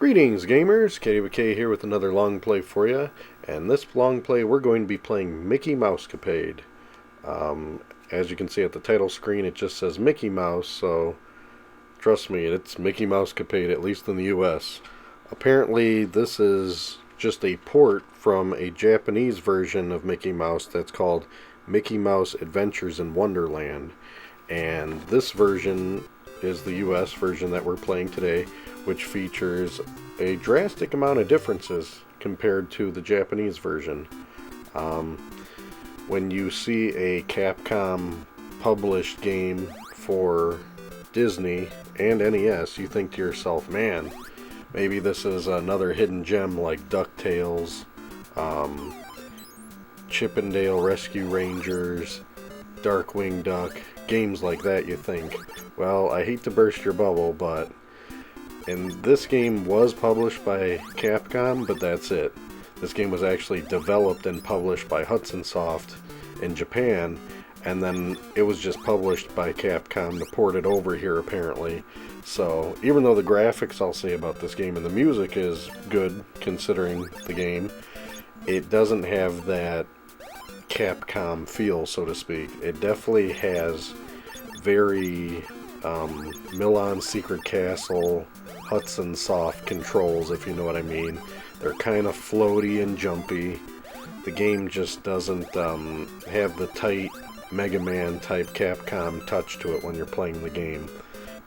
Greetings gamers, KWK here with another long play for you, and this long play we're going to be playing Mickey Mousecapade. As you can see at the title screen it just says Mickey Mouse, so trust me, it's Mickey Mousecapade, at least in the US. Apparently this is just a port from a Japanese version of Mickey Mouse that's called Mickey Mouse Adventures in Wonderland, and this version is the US version that we're playing today, which features a drastic amount of differences compared to the Japanese version. When you see a Capcom published game for Disney and NES, you think to yourself, man, maybe this is another hidden gem like DuckTales, Chip 'n Dale Rescue Rangers, Darkwing Duck, games like that, you think. Well, I hate to burst your bubble, but this game was published by Capcom, but that's it. This game was actually developed and published by Hudson Soft in Japan, and then it was just published by Capcom to port it over here apparently. So even though the graphics, I'll say about this game, and the music is good considering the game, it doesn't have that Capcom feel, so to speak. It definitely has very Milan Secret Castle, Hudson Soft controls, if you know what I mean. They're kind of floaty and jumpy. The game just doesn't have the tight Mega Man type Capcom touch to it when you're playing the game.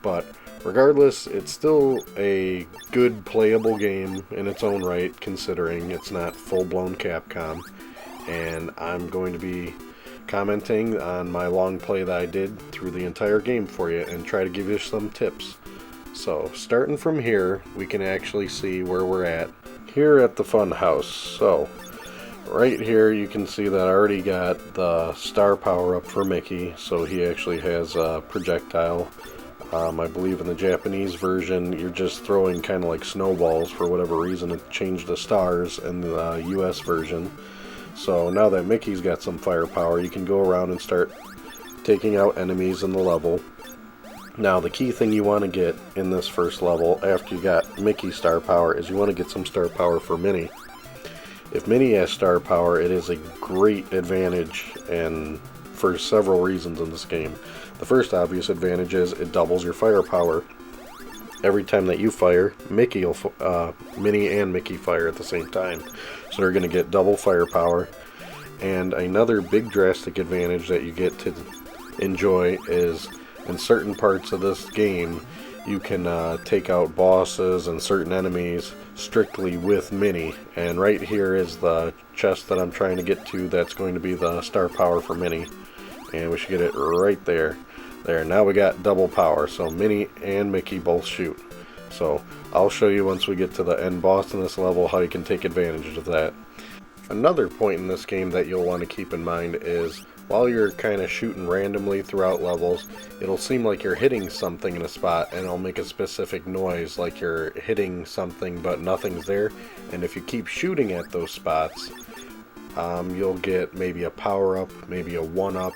But regardless, it's still a good playable game in its own right, considering it's not full-blown Capcom. And I'm going to be commenting on my long play that I did through the entire game for you and try to give you some tips. So starting from here, we can actually see where we're at here at the Funhouse. So right here you can see that I already got the star power up for Mickey, so he actually has a projectile. I believe in the Japanese version you're just throwing kind of like snowballs for whatever reason. It changed the stars in the US version. So now that Mickey's got some firepower, you can go around and start taking out enemies in the level. Now the key thing you want to get in this first level after you got Mickey star power is you want to get some star power for Minnie. If Minnie has star power, it is a great advantage, and for several reasons in this game. The first obvious advantage is it doubles your firepower. Every time that you fire, Minnie and Mickey fire at the same time. So they're going to get double firepower. And another big drastic advantage that you get to enjoy is in certain parts of this game, you can take out bosses and certain enemies strictly with Minnie. And right here is the chest that I'm trying to get to that's going to be the star power for Minnie. And we should get it right there. There, now we got double power, so Minnie and Mickey both shoot. So I'll show you once we get to the end boss in this level how you can take advantage of that. Another point in this game that you'll want to keep in mind is while you're kind of shooting randomly throughout levels, it'll seem like you're hitting something in a spot and it'll make a specific noise like you're hitting something but nothing's there. And if you keep shooting at those spots, you'll get maybe a power-up, maybe a one-up.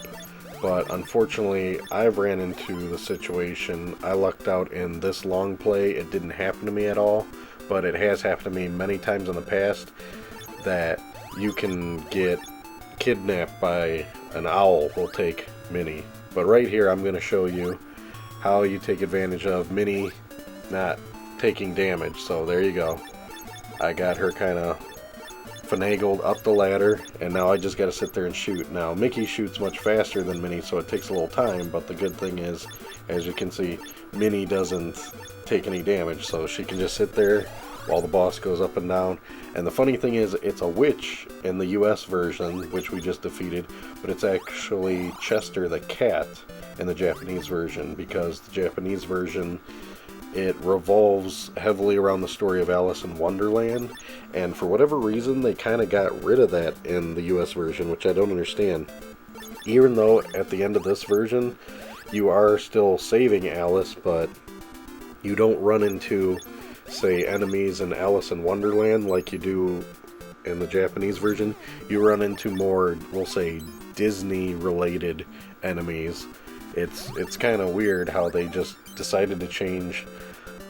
But unfortunately, I've ran into the situation, I lucked out in this long play, it didn't happen to me at all, but it has happened to me many times in the past, that you can get kidnapped by an owl will take Minnie. But right here I'm going to show you how you take advantage of Minnie not taking damage. So there you go. I got her kind of finagled up the ladder, and now I just got to sit there and shoot. Now Mickey shoots much faster than Minnie, so it takes a little time, but the good thing is, as you can see, Minnie doesn't take any damage, so she can just sit there while the boss goes up and down. And the funny thing is, it's a witch in the US version, which we just defeated, but it's actually Chester the cat in the Japanese version, because the Japanese version, it revolves heavily around the story of Alice in Wonderland, and for whatever reason they kind of got rid of that in the US version, which I don't understand. Even though at the end of this version you are still saving Alice, but you don't run into, say, enemies in Alice in Wonderland like you do in the Japanese version. You run into more, we'll say, Disney related enemies. It's kind of weird how they just decided to change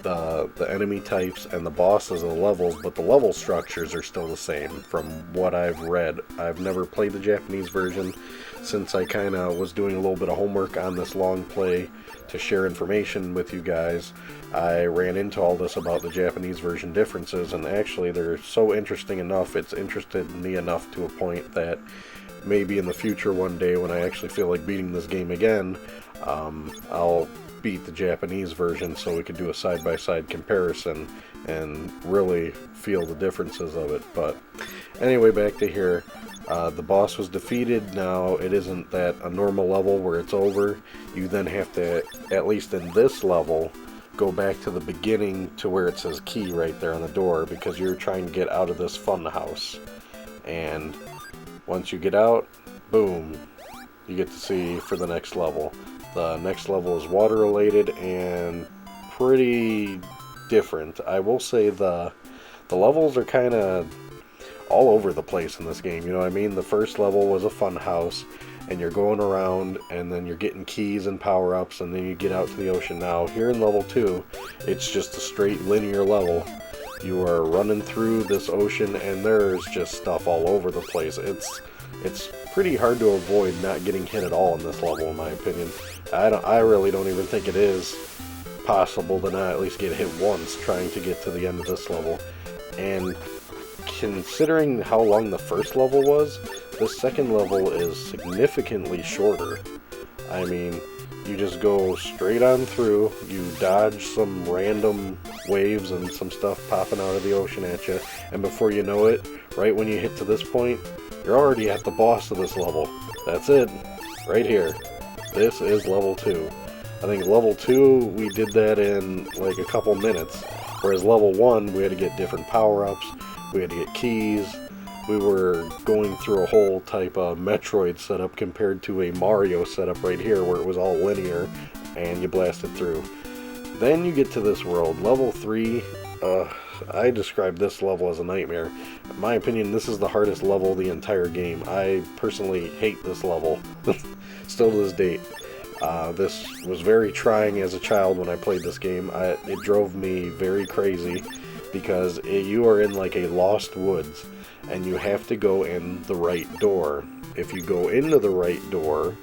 the enemy types and the bosses and the levels, but the level structures are still the same from what I've read. I've never played the Japanese version since I kind of was doing a little bit of homework on this long play to share information with you guys. I ran into all this about the Japanese version differences, and actually they're so interesting enough, it's interested me enough to a point that maybe in the future one day when I actually feel like beating this game again, I'll beat the Japanese version so we could do a side-by-side comparison and really feel the differences of it. But anyway, back to here. The boss was defeated. Now it isn't that a normal level where it's over. You then have to, at least in this level, go back to the beginning to where it says key right there on the door, because you're trying to get out of this Funhouse. And once you get out, boom, you get to see for the next level. The next level is water related and pretty different. I will say the levels are kind of all over the place in this game, you know what I mean? The first level was a fun house, and you're going around, and then you're getting keys and power-ups, and then you get out to the ocean. Now, here in level 2, it's just a straight linear level. You are running through this ocean, and there's just stuff all over the place. It's pretty hard to avoid not getting hit at all in this level, in my opinion. I really don't even think it is possible to not at least get hit once trying to get to the end of this level. And considering how long the first level was, the second level is significantly shorter. I mean, you just go straight on through, you dodge some random waves and some stuff popping out of the ocean at you, and before you know it, right when you hit to this point, you're already at the boss of this level. That's it, right here. This is level 2. I think level 2, we did that in like a couple minutes, whereas level 1, we had to get different power-ups, we had to get keys. We were going through a whole type of Metroid setup compared to a Mario setup right here where it was all linear and you blasted through. Then you get to this world. Level 3, I describe this level as a nightmare. In my opinion, this is the hardest level of the entire game. I personally hate this level, still to this date. This was very trying as a child when I played this game. It drove me very crazy because you are in like a lost woods and you have to go in the right door. If you go into the right door,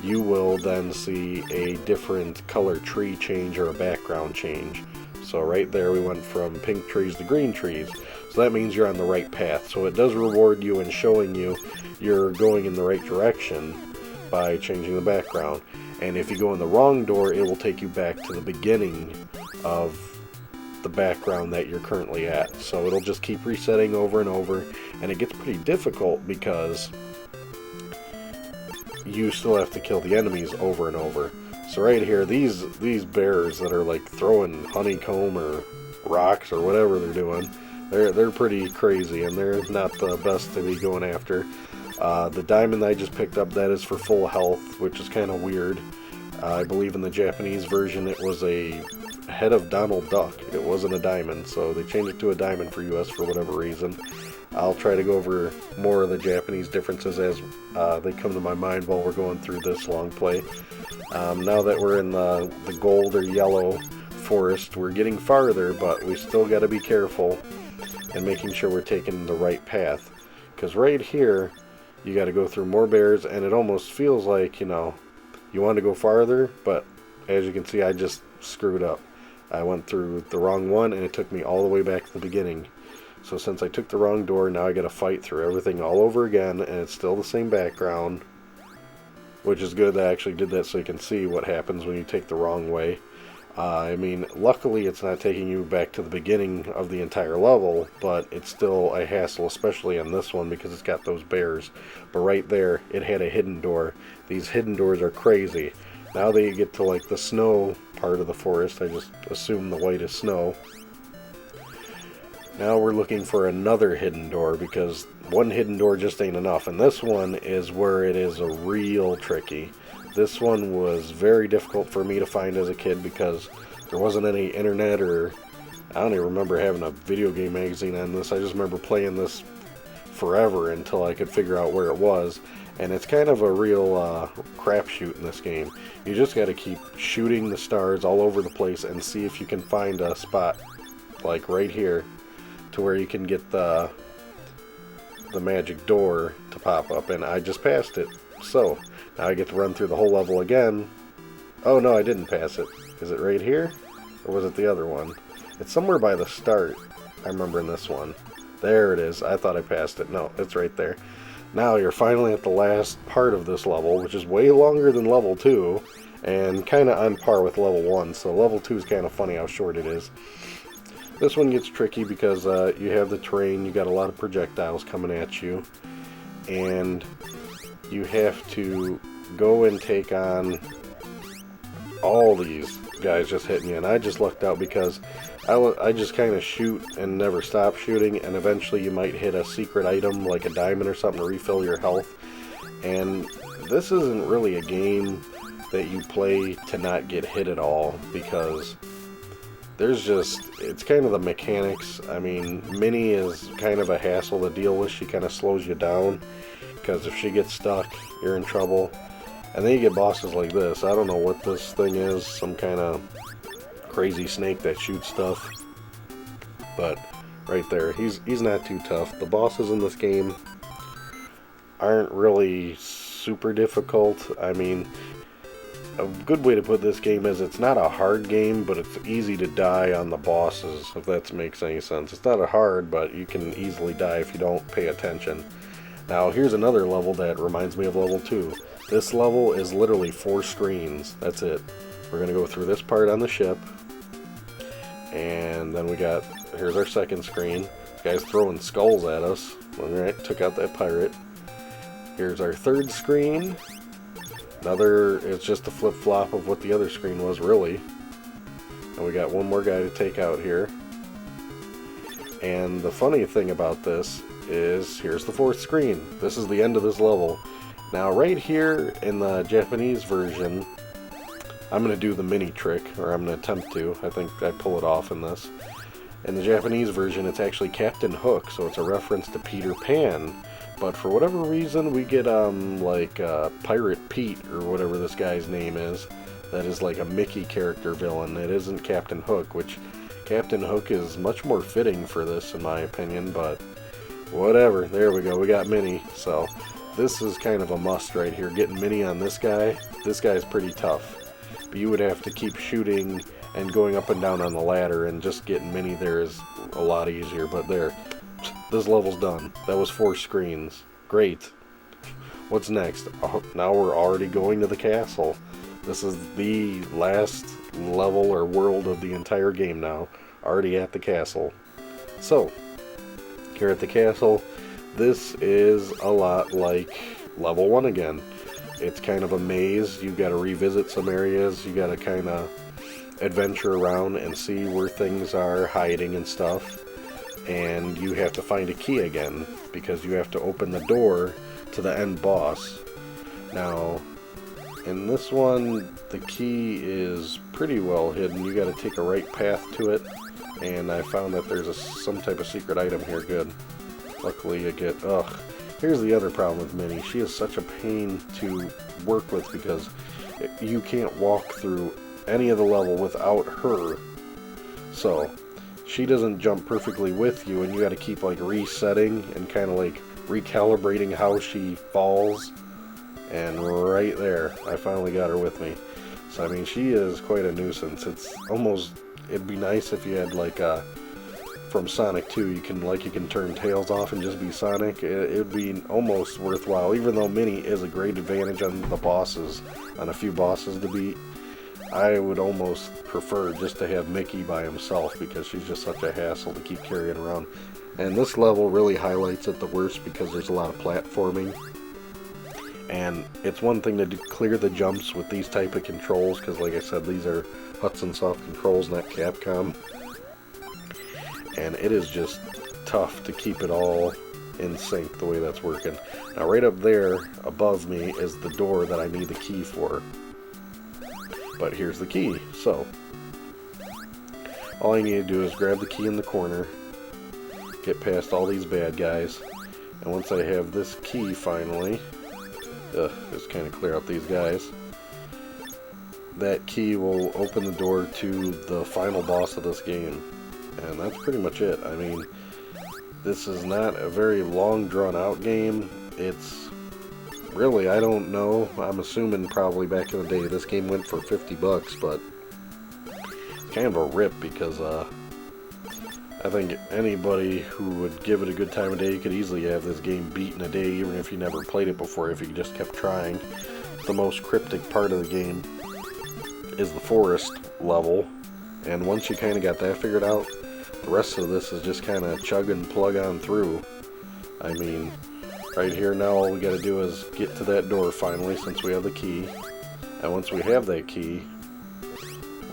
you will then see a different color tree change or a background change. So right there we went from pink trees to green trees. So that means you're on the right path. So it does reward you in showing you you're going in the right direction by changing the background. And if you go in the wrong door, it will take you back to the beginning of the background that you're currently at. So it'll just keep resetting over and over, and it gets pretty difficult because you still have to kill the enemies over and over. So right here, these bears that are like throwing honeycomb or rocks or whatever they're doing, they're pretty crazy, and they're not the best to be going after. The diamond I just picked up, that is for full health, which is kind of weird. I believe in the Japanese version it was a head of Donald Duck. It wasn't a diamond, so they changed it to a diamond for US for whatever reason. I'll try to go over more of the Japanese differences as they come to my mind while we're going through this long play. Now that we're in the gold or yellow forest, we're getting farther, but we still got to be careful and making sure we're taking the right path. Because right here, you got to go through more bears, and it almost feels like, you know, you want to go farther, but as you can see, I just screwed up. I went through the wrong one, and it took me all the way back to the beginning. So since I took the wrong door, now I got to fight through everything all over again, and it's still the same background, which is good. I actually did that so you can see what happens when you take the wrong way. I mean, luckily it's not taking you back to the beginning of the entire level, but it's still a hassle, especially on this one because it's got those bears. But right there, it had a hidden door. These hidden doors are crazy. Now that you get to like the snow part of the forest, I just assume the white is snow. Now we're looking for another hidden door because one hidden door just ain't enough. And this one is where it is a real tricky. This one was very difficult for me to find as a kid because there wasn't any internet, or I don't even remember having a video game magazine on this. I just remember playing this forever until I could figure out where it was. And it's kind of a real crapshoot in this game. You just got to keep shooting the stars all over the place and see if you can find a spot, like right here, to where you can get the magic door to pop up. And I just passed it. So, now I get to run through the whole level again. Oh no, I didn't pass it. Is it right here? Or was it the other one? It's somewhere by the start. I remember in this one. There it is. I thought I passed it. No, it's right there. Now you're finally at the last part of this level, which is way longer than level 2, and kind of on par with level 1, so level 2 is kind of funny how short it is. This one gets tricky because you have the terrain, you got a lot of projectiles coming at you, and you have to go and take on all these guys just hitting you, and I just lucked out because I just kind of shoot and never stop shooting, and eventually you might hit a secret item like a diamond or something to refill your health. And this isn't really a game that you play to not get hit at all, because it's kind of the mechanics. I mean, Minnie is kind of a hassle to deal with. She kind of slows you down, because if she gets stuck, you're in trouble. And then you get bosses like this. I don't know what this thing is, some kind of crazy snake that shoots stuff, but right there, he's not too tough. The bosses in this game aren't really super difficult. I mean, a good way to put this game is it's not a hard game, but it's easy to die on the bosses, if that makes any sense. It's not a hard, but you can easily die if you don't pay attention. Now here's another level that reminds me of level 2. This level is literally 4 screens. That's it. We're gonna go through this part on the ship, and then here's our second screen. This guy's throwing skulls at us. Alright, took out that pirate. Here's our third screen. It's just a flip-flop of what the other screen was, really. And we got one more guy to take out here. And the funny thing about this is, here's the fourth screen. This is the end of this level. Now, right here in the Japanese version, I'm going to do the mini trick, or I'm going to attempt to. I think I pull it off in this. In the Japanese version, it's actually Captain Hook, so it's a reference to Peter Pan. But for whatever reason, we get, Pirate Pete, or whatever this guy's name is. That is like a Mickey character villain. It isn't Captain Hook, which Captain Hook is much more fitting for this, in my opinion, but whatever. There we go. We got Minnie, so this is kind of a must right here. Getting Minnie on this guy. This guy's pretty tough. But you would have to keep shooting and going up and down on the ladder, and just getting Minnie there is a lot easier. But there, this level's done. That was 4 screens. Great. What's next? Oh, now we're already going to the castle. This is the last level or world of the entire game now. Already at the castle. So, here at the castle, this is a lot like level 1 again. It's kind of a maze. You got to revisit some areas. You got to kind of adventure around and see where things are hiding and stuff. And you have to find a key again, because you have to open the door to the end boss. Now, in this one, the key is pretty well hidden. You got to take a right path to it. And I found that there's some type of secret item here. Good. Luckily, here's the other problem with Minnie. She is such a pain to work with, because you can't walk through any of the level without her. So, she doesn't jump perfectly with you, and you got to keep like resetting and kind of like recalibrating how she falls. And right there, I finally got her with me. So I mean, she is quite a nuisance. It'd be nice if you had like from Sonic 2, you can turn tails off and just be Sonic. It'd be almost worthwhile, even though Minnie is a great advantage on the bosses, on a few bosses to beat. I would almost prefer just to have Mickey by himself, because she's just such a hassle to keep carrying around. And this level really highlights it the worst, because there's a lot of platforming. And it's one thing to clear the jumps with these type of controls, because like I said, these are Hudson Soft controls, not Capcom. And it is just tough to keep it all in sync the way that's working. Now right up there above me is the door that I need the key for. But here's the key. So all I need to do is grab the key in the corner, get past all these bad guys, and once I have this key finally, Just kind of clear out these guys. That key will open the door to the final boss of this game. And that's pretty much it. I mean, this is not a very long drawn out game. It's really, I don't know. I'm assuming probably back in the day this game went for 50 bucks, but it's kind of a rip because I think anybody who would give it a good time of day could easily have this game beat in a day, even if you never played it before, if you just kept trying. The most cryptic part of the game is the forest level, and once you kind of got that figured out, the rest of this is just kind of chug and plug on through. I mean, right here now all we got to do is get to that door finally, since we have the key. And once we have that key,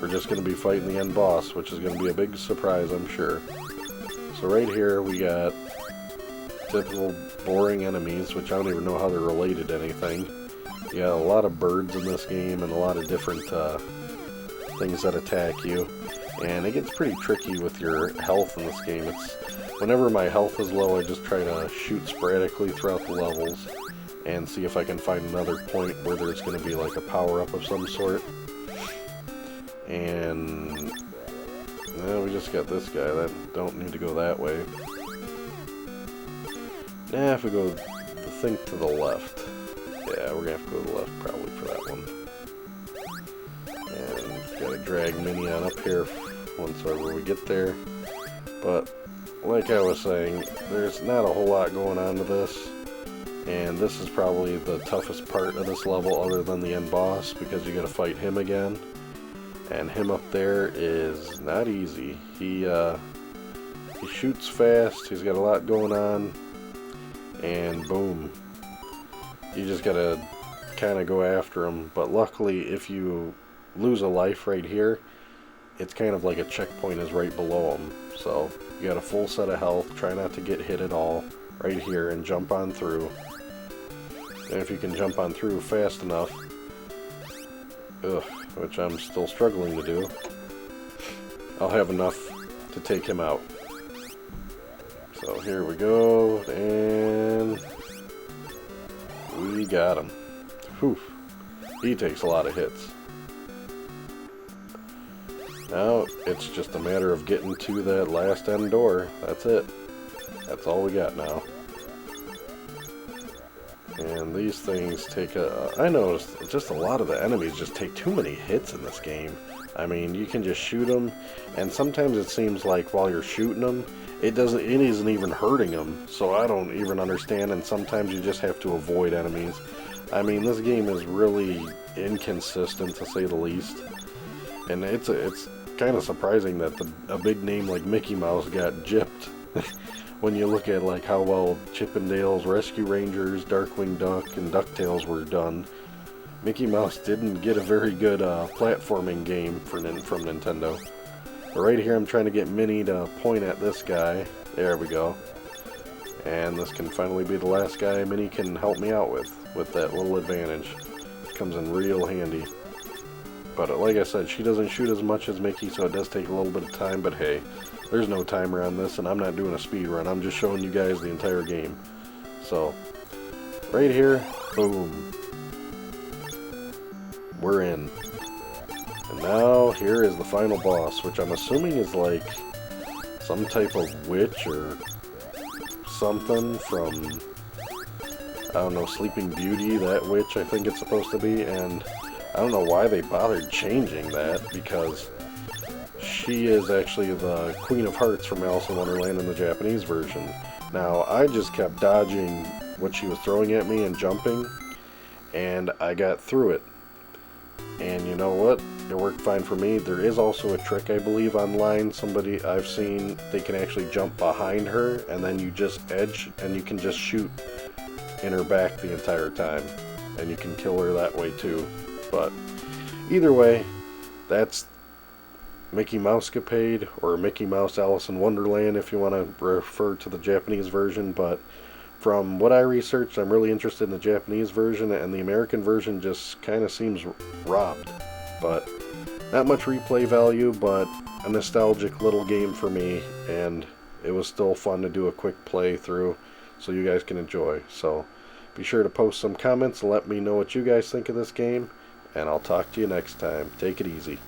we're just going to be fighting the end boss, which is going to be a big surprise, I'm sure. So right here we got typical boring enemies, which I don't even know how they're related to anything. You got a lot of birds in this game and a lot of different things that attack you. And it gets pretty tricky with your health in this game. Whenever my health is low, I just try to shoot sporadically throughout the levels and see if I can find another point where there's going to be like a power-up of some sort. And we just got this guy. That don't need to go that way. If we go the thing to the left. Yeah, we're gonna have to go to the left probably for that one. And gotta drag Minnie on up here once ever we get there. But like I was saying, there's not a whole lot going on to this. And this is probably the toughest part of this level other than the end boss, because you gotta fight him again. And him up there is not easy. He shoots fast, he's got a lot going on, and boom. You just gotta kind of go after him. But luckily, if you lose a life right here, it's kind of like a checkpoint is right below him. So you got a full set of health, try not to get hit at all right here, and jump on through. And if you can jump on through fast enough, which I'm still struggling to do, I'll have enough to take him out. So here we go, and we got him. Whew. He takes a lot of hits. Now it's just a matter of getting to that last end door. That's it. That's all we got now. And these things take I noticed just a lot of the enemies just take too many hits in this game. I mean, you can just shoot them, and sometimes it seems like while you're shooting them, it isn't even hurting them. So I don't even understand, and sometimes you just have to avoid enemies. I mean, this game is really inconsistent, to say the least. And it's kind of surprising that a big name like Mickey Mouse got gypped. When you look at like how well Chip 'n Dale's Rescue Rangers, Darkwing Duck, and DuckTales were done, Mickey Mouse didn't get a very good platforming game from Nintendo. But right here I'm trying to get Minnie to point at this guy. There we go. And this can finally be the last guy Minnie can help me out with that little advantage. It comes in real handy. But like I said, she doesn't shoot as much as Mickey, so it does take a little bit of time, but hey, there's no timer on this, and I'm not doing a speed run. I'm just showing you guys the entire game. So, right here, boom. We're in. And now, here is the final boss, which I'm assuming is like some type of witch or something from, I don't know, Sleeping Beauty, that witch I think it's supposed to be, and I don't know why they bothered changing that, because she is actually the Queen of Hearts from Alice in Wonderland in the Japanese version. Now, I just kept dodging what she was throwing at me and jumping, and I got through it. And you know what? It worked fine for me. There is also a trick, I believe, online. Somebody I've seen, they can actually jump behind her, and then you just edge, and you can just shoot in her back the entire time. And you can kill her that way too. But either way, that's Mickey Mousecapade, or Mickey Mouse Alice in Wonderland if you want to refer to the Japanese version. But from what I researched, I'm really interested in the Japanese version, and the American version just kind of seems robbed. But not much replay value, but a nostalgic little game for me, and it was still fun to do a quick playthrough so you guys can enjoy. So Be sure to post some comments and let me know what you guys think of this game, and I'll talk to you next time. Take it easy.